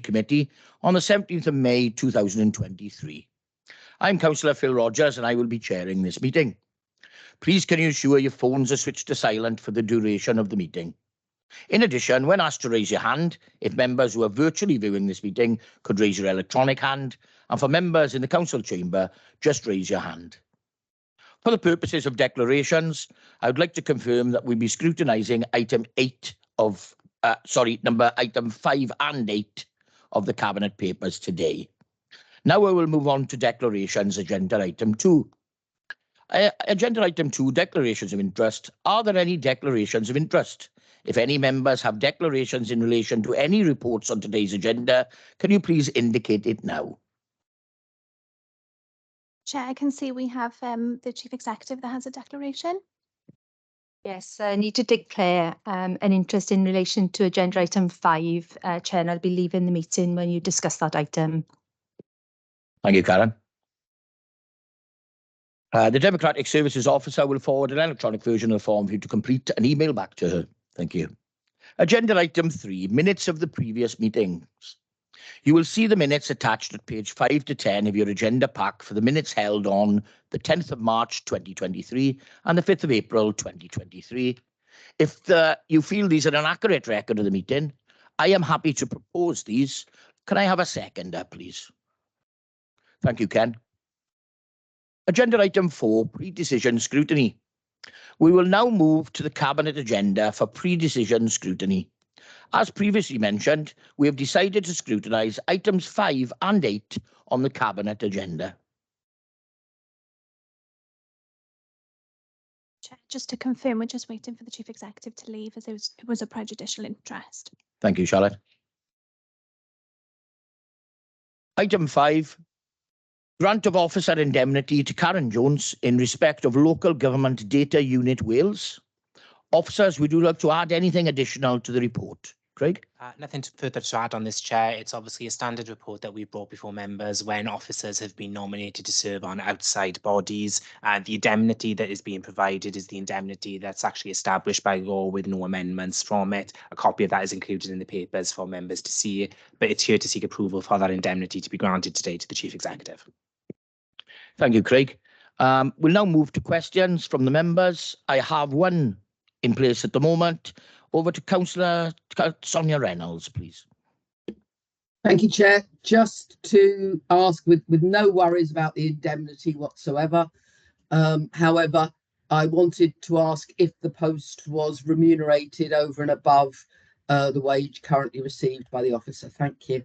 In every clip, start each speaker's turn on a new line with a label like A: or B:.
A: Committee on the 17th of May 2023. I'm Councillor Phil Rogers and I will be chairing this meeting. Please can you ensure your phones are switched to silent for the duration of the meeting. In addition, when asked to raise your hand, if members who are virtually viewing this meeting could raise your electronic hand, and for members in the council chamber, just raise your hand. For the purposes of declarations, I would like to confirm that we'll be scrutinising item 5 and 8 of the Cabinet papers today. Now I will move on to declarations, agenda item 2. Agenda item 2, declarations of interest. Are there any declarations of interest? If any members have declarations in relation to any reports on today's agenda, can you please indicate it now?
B: Chair, I can see we have the Chief Executive that has a declaration.
C: Yes, I need to declare an interest in relation to agenda item 5, Chair, and I'll be leaving the meeting when you discuss that item.
A: Thank you, Karen. The Democratic Services Officer will forward an electronic version of the form for you to complete and email back to her. Thank you. Agenda item 3, minutes of the previous meetings. You will see the minutes attached at page 5 to 10 of your agenda pack for the minutes held on the 10th of March 2023 and the 5th of April 2023. If you feel these are an accurate record of the meeting, I am happy to propose these. Can I have a seconder, please? Thank you, Ken. Agenda item 4, pre-decision scrutiny. We will now move to the Cabinet agenda for pre-decision scrutiny. As previously mentioned, we have decided to scrutinise items 5 and 8 on the Cabinet agenda.
B: Chair, just to confirm, we're just waiting for the Chief Executive to leave as it was a prejudicial interest.
A: Thank you, Charlotte. Item 5. Grant of officer indemnity to Karen Jones in respect of Local Government Data Unit Wales. Officers, would you like to add anything additional to the report? Craig?
D: Nothing further to add on this, Chair. It's obviously a standard report that we've brought before members when officers have been nominated to serve on outside bodies. The indemnity that is being provided is the indemnity that's actually established by law with no amendments from it. A copy of that is included in the papers for members to see, but it's here to seek approval for that indemnity to be granted today to the Chief Executive.
A: Thank you, Craig. We'll now move to questions from the members. I have one in place at the moment. Over to Councillor Sonia Reynolds, please.
E: Thank you, Chair. Just to ask, with no worries about the indemnity whatsoever. However, I wanted to ask if the post was remunerated over and above the wage currently received by the officer. Thank you.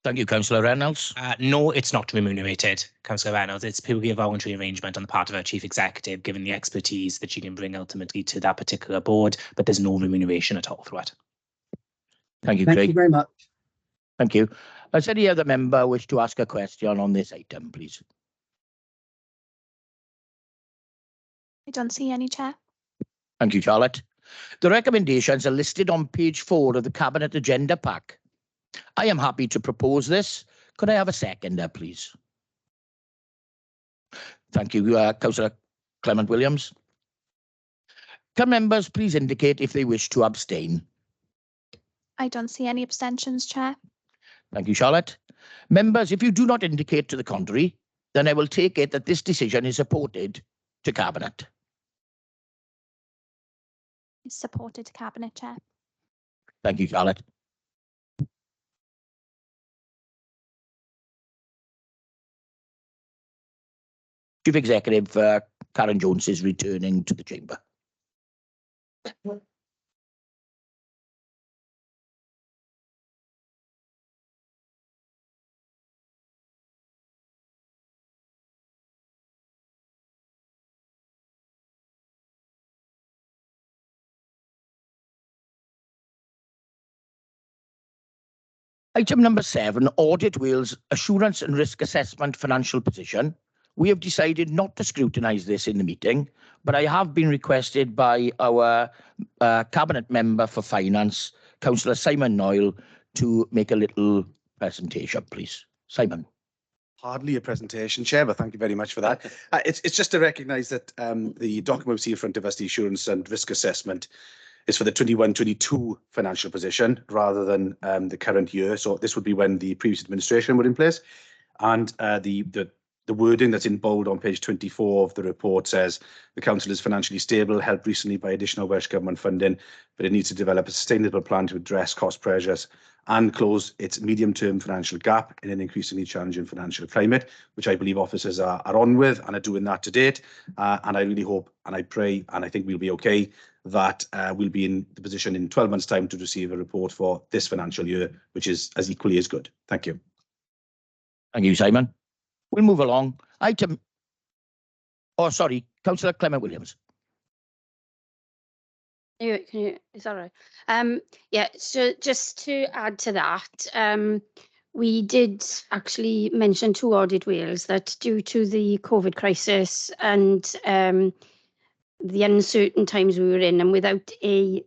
A: Thank you, Councillor Reynolds.
D: No, it's not remunerated, Councillor Reynolds. It's purely a voluntary arrangement on the part of our Chief Executive, given the expertise that she can bring ultimately to that particular board, but there's no remuneration at all through it.
A: Thank you, Craig.
E: Thank you very much.
A: Thank you. Does any other member wish to ask a question on this item, please?
B: I don't see any, Chair.
A: Thank you, Charlotte. The recommendations are listed on page 4 of the Cabinet agenda pack. I am happy to propose this. Could I have a seconder, please? Thank you, Councillor Clement Williams. Can members please indicate if they wish to abstain?
B: I don't see any abstentions, Chair.
A: Thank you, Charlotte. Members, if you do not indicate to the contrary, then I will take it that this decision is supported to Cabinet.
B: It's supported to Cabinet, Chair.
A: Thank you, Charlotte. Chief Executive Karen Jones is returning to the chamber. Item number 7, Audit Wales Assurance and Risk Assessment Financial Position. We have decided not to scrutinise this in the meeting, but I have been requested by our Cabinet Member for Finance, Councillor Simon Noyle, to make a little presentation, please. Simon.
F: Hardly a presentation, Chair, but thank you very much for that. It's just to recognise that the document we see in front of us, the Assurance and Risk Assessment, is for the 21-22 financial position rather than the current year. So this would be when the previous administration were in place. And the wording that's in bold on page 24 of the report says the council is financially stable, helped recently by additional Welsh Government funding, but it needs to develop a sustainable plan to address cost pressures and close its medium-term financial gap in an increasingly challenging financial climate, which I believe officers are on with and are doing that to date. And I really hope and I pray, and I think we'll be okay, that we'll be in the position in 12 months' time to receive a report for this financial year, which is as equally as good. Thank you.
A: Thank you, Simon. We'll move along. Councillor Clement Williams.
G: Is that right? Yeah, so just to add to that, we did actually mention to Audit Wales that due to the COVID crisis and the uncertain times we were in, and without a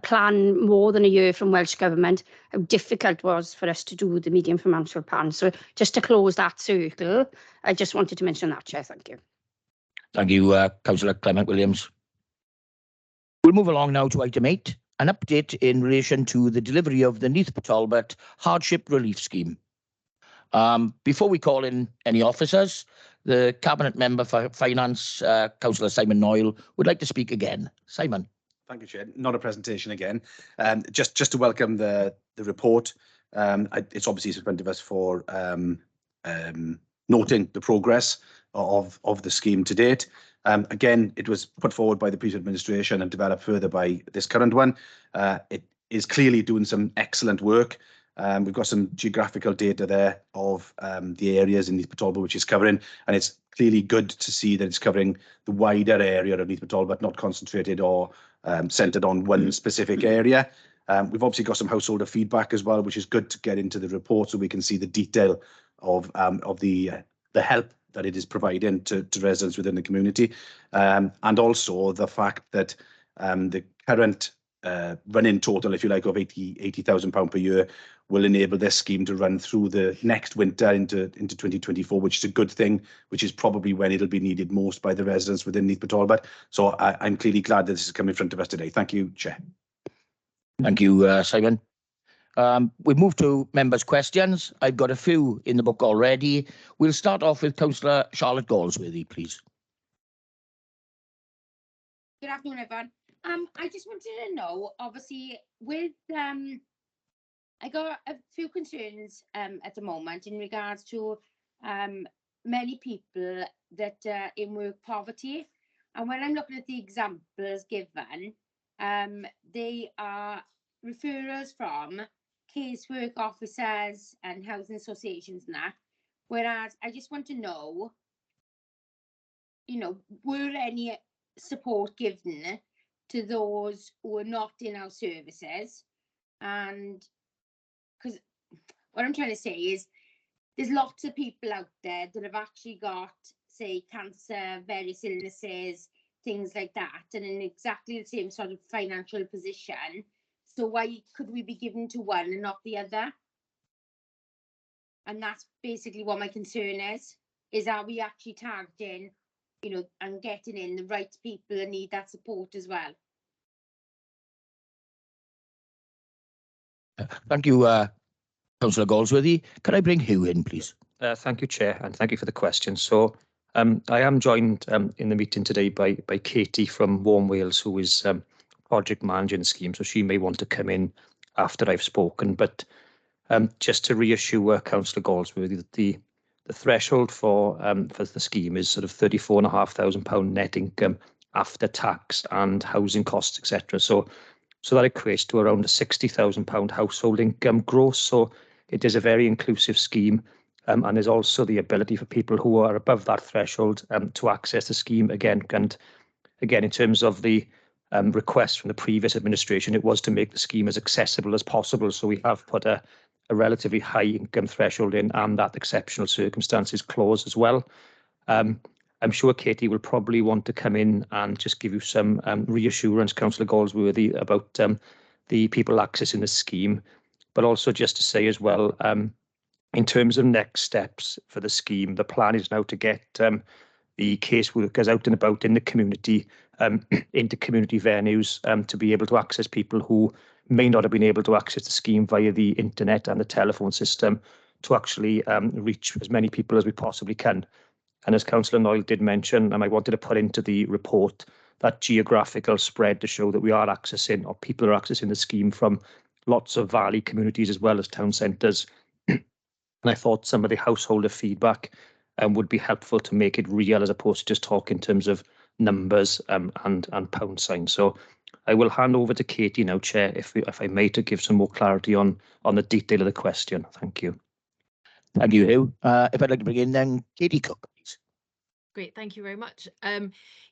G: plan more than a year from Welsh Government, how difficult it was for us to do the medium financial plan. So just to close that circle, I just wanted to mention that, Chair. Thank you.
A: Thank you, Councillor Clement Williams. We'll move along now to item 8, an update in relation to the delivery of the Neath Talbot Hardship Relief Scheme. Before we call in any officers, the Cabinet Member for Finance, Councillor Simon Noyle, would like to speak again. Simon.
F: Thank you, Chair. Not a presentation again. Just to welcome the report. It's obviously in front of us for noting the progress of the scheme to date. Again, it was put forward by the previous administration and developed further by this current one. It is clearly doing some excellent work. We've got some geographical data there of the areas in Neath Talbot which is covering, and it's clearly good to see that it's covering the wider area of Neath Talbot, not concentrated or centred on one specific area. We've obviously got some householder feedback as well, which is good to get into the report so we can see the detail of the help that it is providing to residents within the community, and also the fact that the current running total, if you like, of £80,000 per year will enable this scheme to run through the next winter into 2024, which is a good thing, which is probably when it'll be needed most by the residents within Neath Talbot. So I'm clearly glad that this is coming in front of us today. Thank you, Chair.
A: Thank you, Simon. We move to members' questions. I've got a few in the book already. We'll start off with Councillor Charlotte Galsworthy, please.
H: Good afternoon, everyone. I just wanted to know, obviously, with I got a few concerns at the moment in regards to many people that are in work poverty, and when I'm looking at the examples given, they are referrals from casework officers and housing associations and that. Whereas I just want to know, were any support given to those who are not in our services? And because what I'm trying to say is there's lots of people out there that have actually got, say, cancer, various illnesses, things like that, and in exactly the same sort of financial position. So why could we be given to one and not the other? And that's basically what my concern is are we actually targeting, and getting in the right people that need that support as well?
A: Thank you, Councillor Galsworthy. Can I bring Hugh in, please?
I: Thank you, Chair, and thank you for the question. So I am joined in the meeting today by Katie from Warm Wales, who is project managing the scheme, so she may want to come in after I've spoken. But just to reassure Councillor Galsworthy that the threshold for the scheme is sort of £34,500 net income after tax and housing costs, etc. So that equates to around a £60,000 household income gross. So it is a very inclusive scheme, and there's also the ability for people who are above that threshold to access the scheme again. And again, in terms of the request from the previous administration, it was to make the scheme as accessible as possible. So we have put a relatively high income threshold in and that exceptional circumstances clause as well. I'm sure Katie will probably want to come in and just give you some reassurance, Councillor Galsworthy, about the people accessing the scheme, but also just to say as well, in terms of next steps for the scheme, the plan is now to get the caseworkers out and about in the community into community venues to be able to access people who may not have been able to access the scheme via the internet and the telephone system, to actually reach as many people as we possibly can. And as Councillor Noyle did mention, and I wanted to put into the report, that geographical spread to show that we are accessing, or people are accessing the scheme from lots of valley communities as well as town centres. And I thought some of the householder feedback would be helpful to make it real, as opposed to just talk in terms of numbers and pound signs. So I will hand over to Katie now, Chair, if I may, to give some more clarity on the detail of the question. Thank you.
A: Thank you, Hugh. If I'd like to bring in then Katie Cook, please.
J: Great, thank you very much.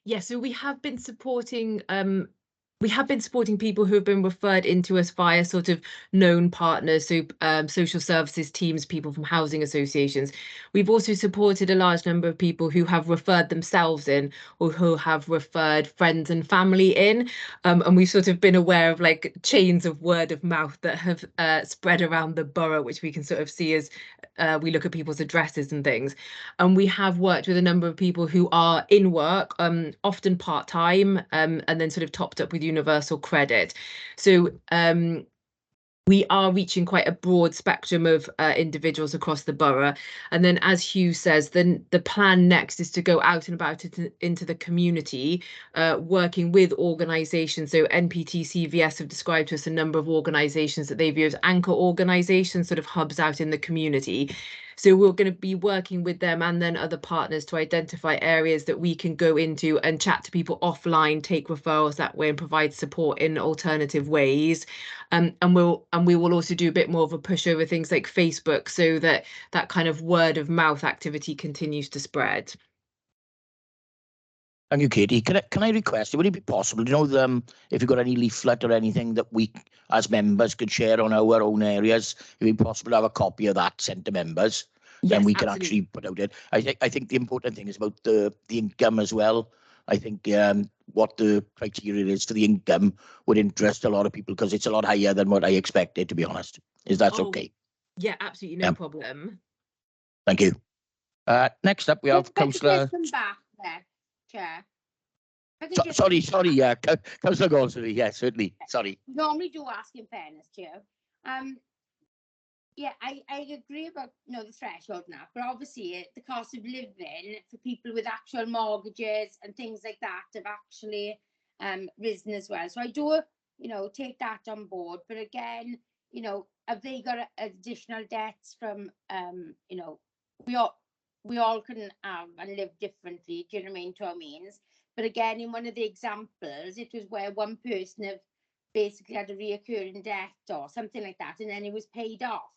J: Yeah, so we have been supporting people who have been referred into us via sort of known partners, so social services teams, people from housing associations. We've also supported a large number of people who have referred themselves in, or who have referred friends and family in. And we've sort of been aware of like chains of word of mouth that have spread around the borough, which we can sort of see as we look at people's addresses and things. And we have worked with a number of people who are in work, often part-time, and then sort of topped up with universal credit. So we are reaching quite a broad spectrum of individuals across the borough. And then, as Hugh says, then the plan next is to go out and about into the community, working with organisations. So NPT CVS have described to us a number of organisations that they view as anchor organisations, sort of hubs out in the community. So we're going to be working with them and then other partners to identify areas that we can go into and chat to people offline, take referrals that way, and provide support in alternative ways. And we will also do a bit more of a push over things like Facebook, so that that kind of word of mouth activity continues to spread.
A: Thank you, Katie. Can I request, would it be possible, you know, if you've got any leaflet or anything that we as members could share on our own areas, if it be possible to have a copy of that sent to members, then
J: Yes,
A: we can
J: absolutely.
A: actually put out it. I think the important thing is about the income as well. I think what the criteria is for the income would interest a lot of people, because it's a lot higher than what I expected, to be honest. Is that okay?
J: Yeah, absolutely, no problem.
A: Thank you. Next up, we have Councillor.
H: Come back there, Chair.
A: Sorry, Councillor Goldsworthy, yeah, certainly, sorry.
H: Normally do ask in fairness, Chair. Yeah, I agree about the threshold now, but obviously the cost of living for people with actual mortgages and things like that have actually risen as well. So I do take that on board, but again, have they got additional debts from we all can have and live differently, do you know what I mean, to our means. But again, in one of the examples, it was where one person have basically had a reoccurring debt or something like that, and then it was paid off.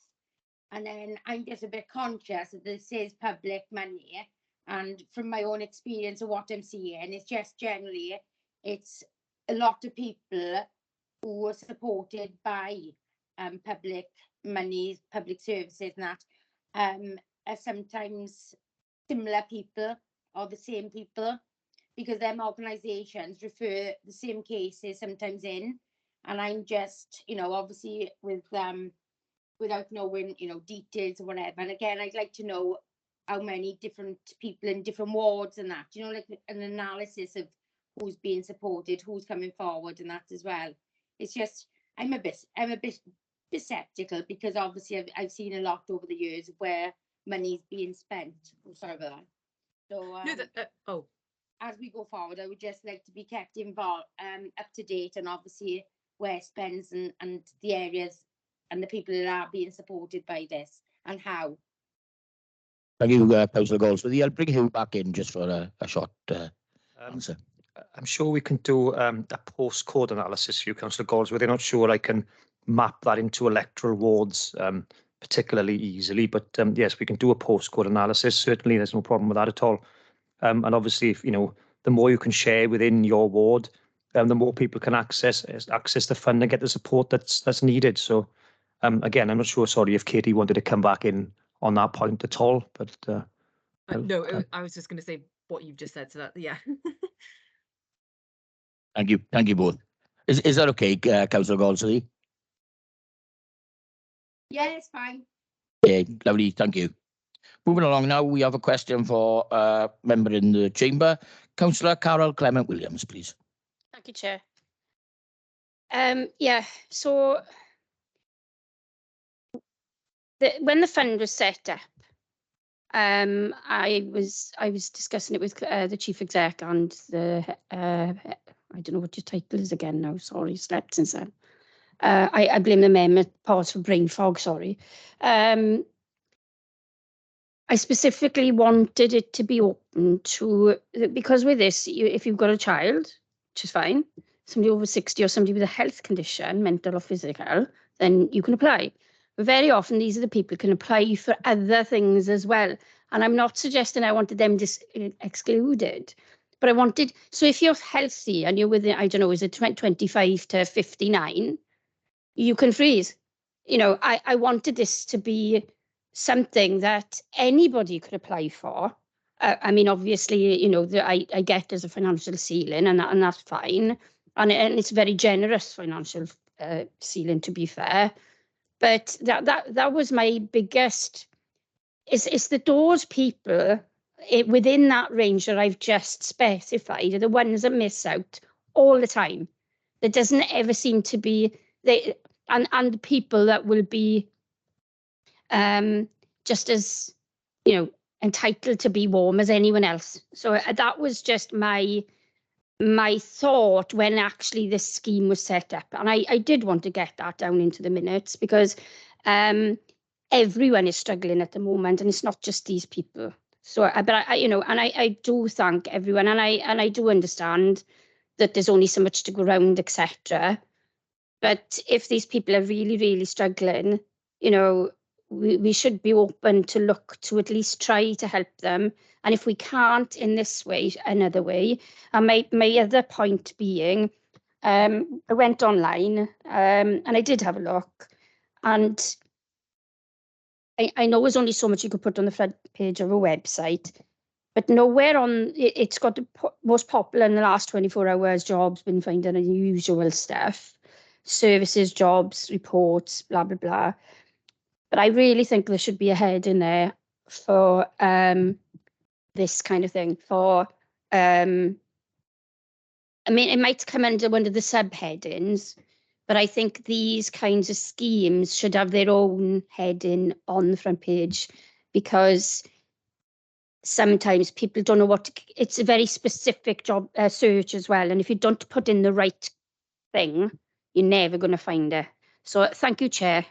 H: And then I'm just a bit conscious that this is public money, and from my own experience of what I'm seeing, it's just generally, it's a lot of people who are supported by public money, public services and that, are sometimes similar people or the same people, because them organisations refer the same cases sometimes in, and I'm just, obviously with without knowing, details or whatever. And again, I'd like to know how many different people in different wards and that, like an analysis of who's being supported, who's coming forward and that as well. It's just, I'm a bit skeptical, because obviously I've seen a lot over the years where money's being spent. I'm sorry about that. So as we go forward, I would just like to be kept involved, up to date, and obviously where spends and the areas and the people that are being supported by this and how.
A: Thank you, Councillor Goldsworthy. I'll bring you back in just for a short answer.
I: I'm sure we can do a postcode analysis for you, Councillor Goldsworthy. I'm not sure I can map that into electoral wards particularly easily, but yes, we can do a postcode analysis. Certainly, there's no problem with that at all. And obviously, if the more you can share within your ward, the more people can access the fund and get the support that's needed. So, again, I'm not sure. Sorry if Katie wanted to come back in on that point at all, but
J: no, I was just going to say what you've just said to that. Yeah.
A: Thank you both. Is that okay, Councillor Goldsworthy?
H: Yeah, it's fine.
A: Yeah, lovely. Thank you. Moving along now, we have a question for a member in the chamber, Councillor Carol Clement Williams, please.
G: Thank you, Chair. Yeah, so when the fund was set up, I was discussing it with the chief exec and the I don't know what your title is again now. Sorry, slept since then. I blame the amendment pause for brain fog. Sorry. I specifically wanted it to be open to, because with this, if you've got a child, which is fine, somebody over 60 or somebody with a health condition, mental or physical, then you can apply. But very often, these are the people who can apply for other things as well. And I'm not suggesting I wanted them excluded, but I wanted, so if you're healthy and you're within, I don't know, is it 25 to 59, you can freeze. You know, I wanted this to be something that anybody could apply for. I mean, obviously, you know, I get there's a financial ceiling and that's fine. And it's a very generous financial ceiling, to be fair. But that was my biggest, is that those people within that range that I've just specified are the ones that miss out all the time. There doesn't ever seem to be, and the people that will be just as, you know, entitled to be warm as anyone else. So that was just my thought when actually this scheme was set up. And I did want to get that down into the minutes, because everyone is struggling at the moment, and it's not just these people. So, but I you know, and I do thank everyone, and I do understand that there's only so much to go around, etc. But if these people are really, really struggling, you know, we should be open to look to at least try to help them. And if we can't in this way, another way. And my other point being, I went online and I did have a look, and I know there's only so much you could put on the front page of a website, but nowhere on it's got the most popular in the last 24 hours jobs, been finding unusual stuff, services, jobs, reports, blah, blah, blah. But I really think there should be a head in there for this kind of thing. For I mean, it might come under one of the subheadings, but I think these kinds of schemes should have their own heading on the front page, because sometimes people don't know what to, it's a very specific job search as well. And if you don't put in the right thing, you're never going to find it. So thank you, Chair.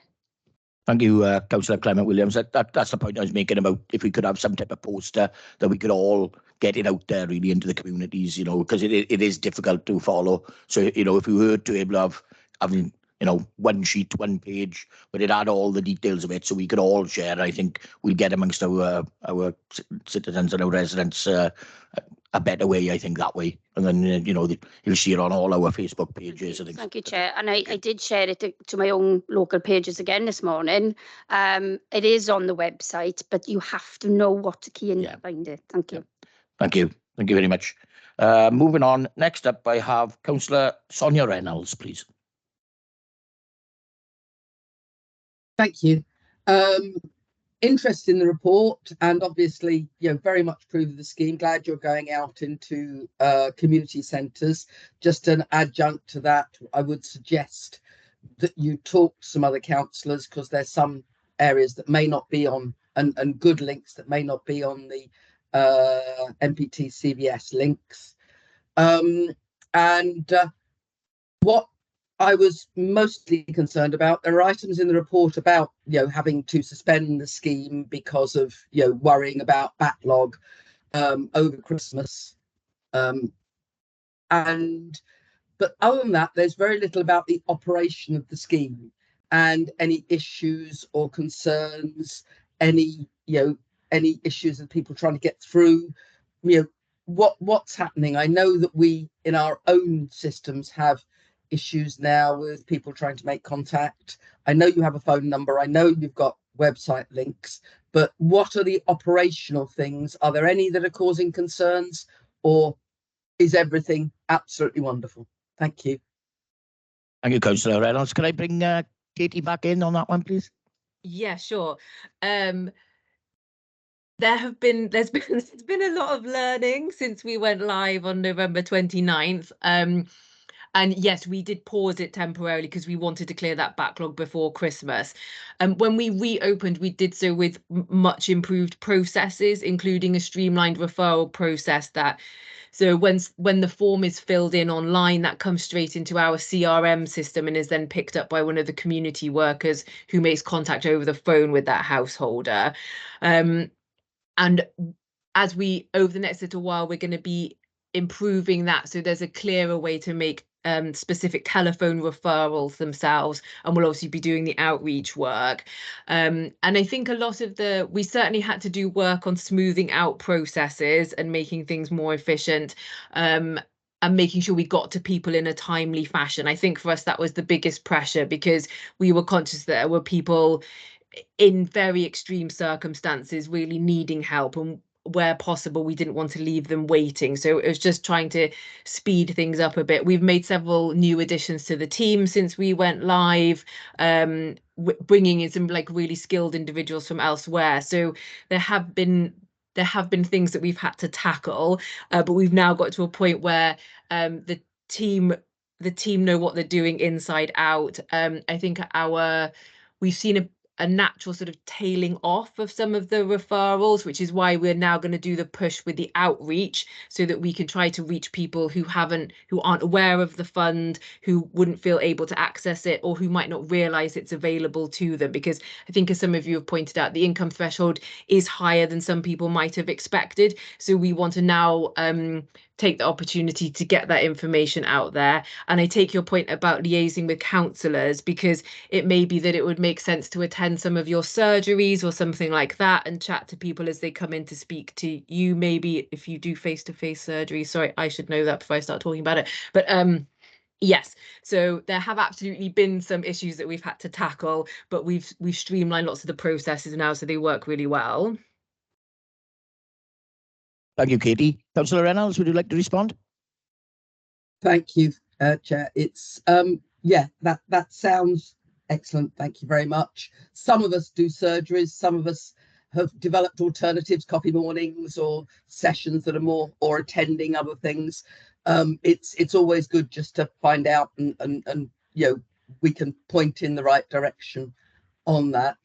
A: Thank you, Councillor Clement Williams. That's the point I was making about if we could have some type of poster that we could all get it out there really into the communities, you know, because it is difficult to follow. So, you know, if we were to able to having, you know, one sheet, one page, but it had all the details of it so we could all share, I think we'll get amongst our citizens and our residents a better way, I think, that way. And then, you know, you'll see it on all our Facebook pages.
G: Thank you, Chair. And I did share it to my own local pages again this morning. It is on the website, but you have to know what to key in to find it. Thank you.
A: Thank you. Thank you very much. Moving on, next up I have Councillor Sonia Reynolds, please.
E: Thank you. Interest in the report, and obviously, you know, very much approve of the scheme. Glad you're going out into community centres. Just an adjunct to that, I would suggest that you talk to some other councillors, because there's some areas that may not be on, and good links that may not be on the MPT CVS links. What I was mostly concerned about, there are items in the report about, you know, having to suspend the scheme because of, you know, worrying about backlog over Christmas. But other than that, there's very little about the operation of the scheme and any issues or concerns, any issues of people trying to get through, you know, what's happening. I know that we in our own systems have issues now with people trying to make contact. I know you have a phone number, I know you've got website links, but what are the operational things? Are there any that are causing concerns, or is everything absolutely wonderful? Thank you.
A: Thank you, Councillor Reynolds. Can I bring Katie back in on that one, please?
J: Yeah, sure. there's been a lot of learning since we went live on November 29th. And yes, we did pause it temporarily because we wanted to clear that backlog before Christmas. When we reopened, we did so with much improved processes, including a streamlined referral process so when the form is filled in online, that comes straight into our CRM system and is then picked up by one of the community workers who makes contact over the phone with that householder. And over the next little while, we're going to be improving that, so there's a clearer way to make specific telephone referrals themselves, and we'll obviously be doing the outreach work. And I think a lot of we certainly had to do work on smoothing out processes and making things more efficient, and making sure we got to people in a timely fashion. I think for us that was the biggest pressure, because we were conscious that there were people in very extreme circumstances really needing help, and where possible we didn't want to leave them waiting. So it was just trying to speed things up a bit. We've made several new additions to the team since we went live, bringing in some like really skilled individuals from elsewhere. So there have been things that we've had to tackle, but we've now got to a point where the team know what they're doing inside out. I think we've seen a natural sort of tailing off of some of the referrals, which is why we're now going to do the push with the outreach, so that we can try to reach people who aren't aware of the fund, who wouldn't feel able to access it, or who might not realise it's available to them. Because I think, as some of you have pointed out, the income threshold is higher than some people might have expected. So we want to now take the opportunity to get that information out there. And I take your point about liaising with counsellors, because it may be that it would make sense to attend some of your surgeries or something like that and chat to people as they come in to speak to you, maybe if you do face-to-face surgery. Sorry, I should know that before I start talking about it. But yes, so there have absolutely been some issues that we've had to tackle, but we've streamlined lots of the processes now, so they work really well.
A: Thank you, Katie. Councillor Reynolds, would you like to respond?
E: Thank you, Chair. It's yeah, that sounds excellent. Thank you very much. Some of us do surgeries, some of us have developed alternatives, coffee mornings or sessions that are more, or attending other things. It's always good just to find out, and you know, we can point in the right direction on that.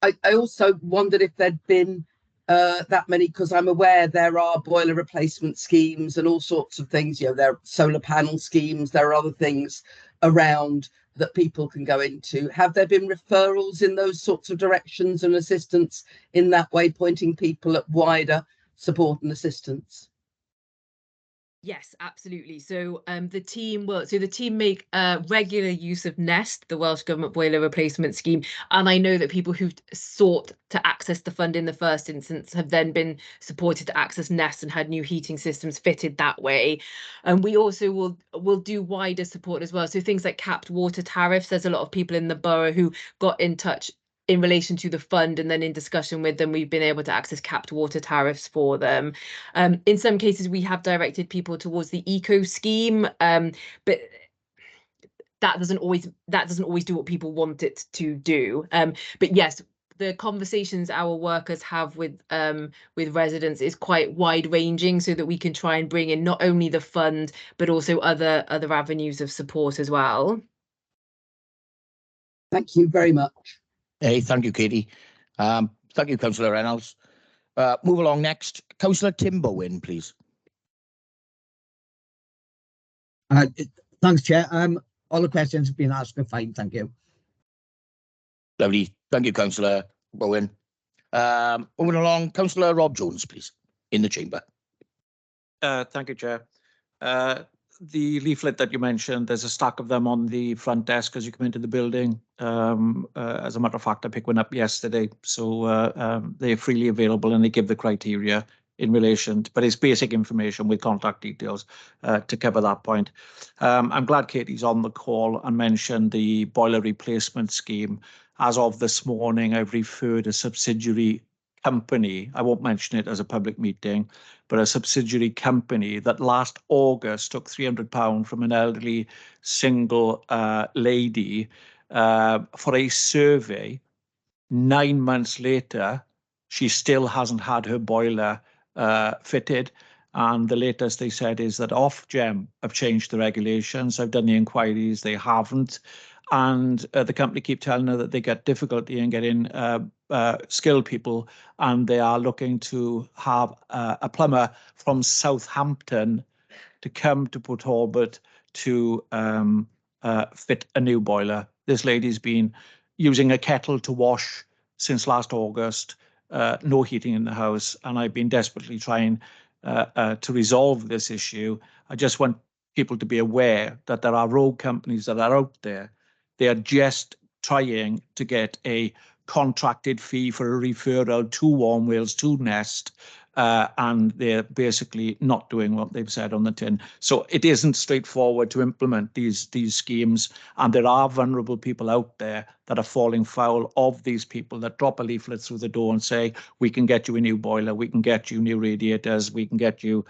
E: I also wondered if there'd been that many, because I'm aware there are boiler replacement schemes and all sorts of things. You know, there are solar panel schemes, there are other things around that people can go into. Have there been referrals in those sorts of directions and assistance in that way, pointing people at wider support and assistance?
J: Yes, absolutely. So the team make regular use of Neath, the Welsh Government Boiler Replacement Scheme, and I know that people who sought to access the fund in the first instance have then been supported to access Neath and had new heating systems fitted that way. And we also will do wider support as well. So things like capped water tariffs. There's a lot of people in the borough who got in touch in relation to the fund, and then in discussion with them, we've been able to access capped water tariffs for them. In some cases, we have directed people towards the eco scheme, but that doesn't always do what people want it to do. But yes, the conversations our workers have with residents is quite wide ranging, so that we can try and bring in not only the fund but also other avenues of support as well.
E: Thank you very much.
A: Hey, thank you, Katie. Thank you, Councillor Reynolds. Move along next. Councillor Tim Bowen, please.
K: Thanks, Chair. All the questions have been asked are fine, thank you.
A: Lovely. Thank you, Councillor Bowen. Moving along, Councillor Rob Jones, please, in the chamber.
L: Thank you, Chair. The leaflet that you mentioned, there's a stack of them on the front desk as you come into the building. As a matter of fact, I picked one up yesterday, so they're freely available and they give the criteria in relation to, but it's basic information with contact details to cover that point. I'm glad Katie's on the call and mentioned the boiler replacement scheme. As of this morning, I've referred a subsidiary company, I won't mention it as a public meeting, but a subsidiary company that last August took £300 from an elderly single lady for a survey 9 months later, she still hasn't had her boiler fitted. And the latest they said is that Ofgem have changed the regulations. I've done the inquiries, they haven't. And the company keep telling her that they get difficulty in getting skilled people, and they are looking to have a plumber from Southampton to come to Port Talbot to fit a new boiler. This lady's been using a kettle to wash since last August, no heating in the house, and I've been desperately trying to resolve this issue. I just want people to be aware that there are road companies that are out there. They are just trying to get a contracted fee for a referral to Warm Wales, to Nest, and they're basically not doing what they've said on the tin. So it isn't straightforward to implement these schemes, and there are vulnerable people out there that are falling foul of these people that drop a leaflet through the door and say, we can get you a new boiler, we can get you new radiators, we can get you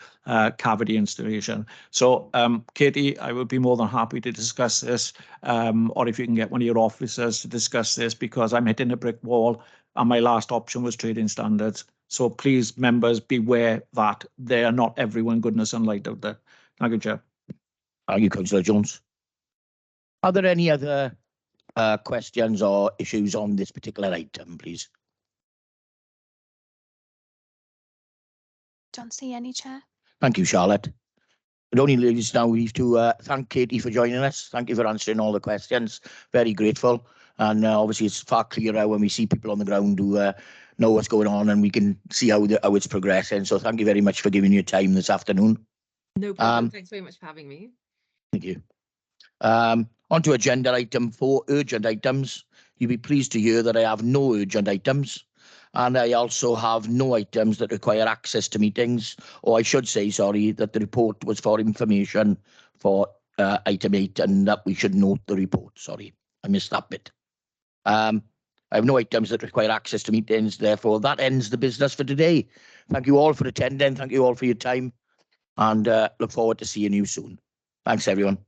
L: cavity installation. So Katie, I would be more than happy to discuss this, or if you can get one of your officers to discuss this, because I'm hitting a brick wall and my last option was trading standards. So please, members, beware that they are not everyone goodness and light out there. Thank you, Chair.
A: Thank you, Councillor Jones. Are there any other questions or issues on this particular item, please?
B: Don't see any, Chair.
A: Thank you, Charlotte. It only leaves now we have to thank Katie for joining us. Thank you for answering all the questions. Very grateful. And obviously it's far clearer when we see people on the ground who know what's going on, and we can see how it's progressing. So thank you very much for giving your time this afternoon.
J: No problem. Thanks very much for having me.
A: Thank you. On to agenda item 4, urgent items. You'll be pleased to hear that I have no urgent items, and I also have no items that require access to meetings, or I should say, sorry, that the report was for information for item 8, and that we should note the report. Sorry, I missed that bit. I have no items that require access to meetings. Therefore, that ends the business for today. Thank you all for attending. Thank you all for your time, and look forward to seeing you soon. Thanks, everyone.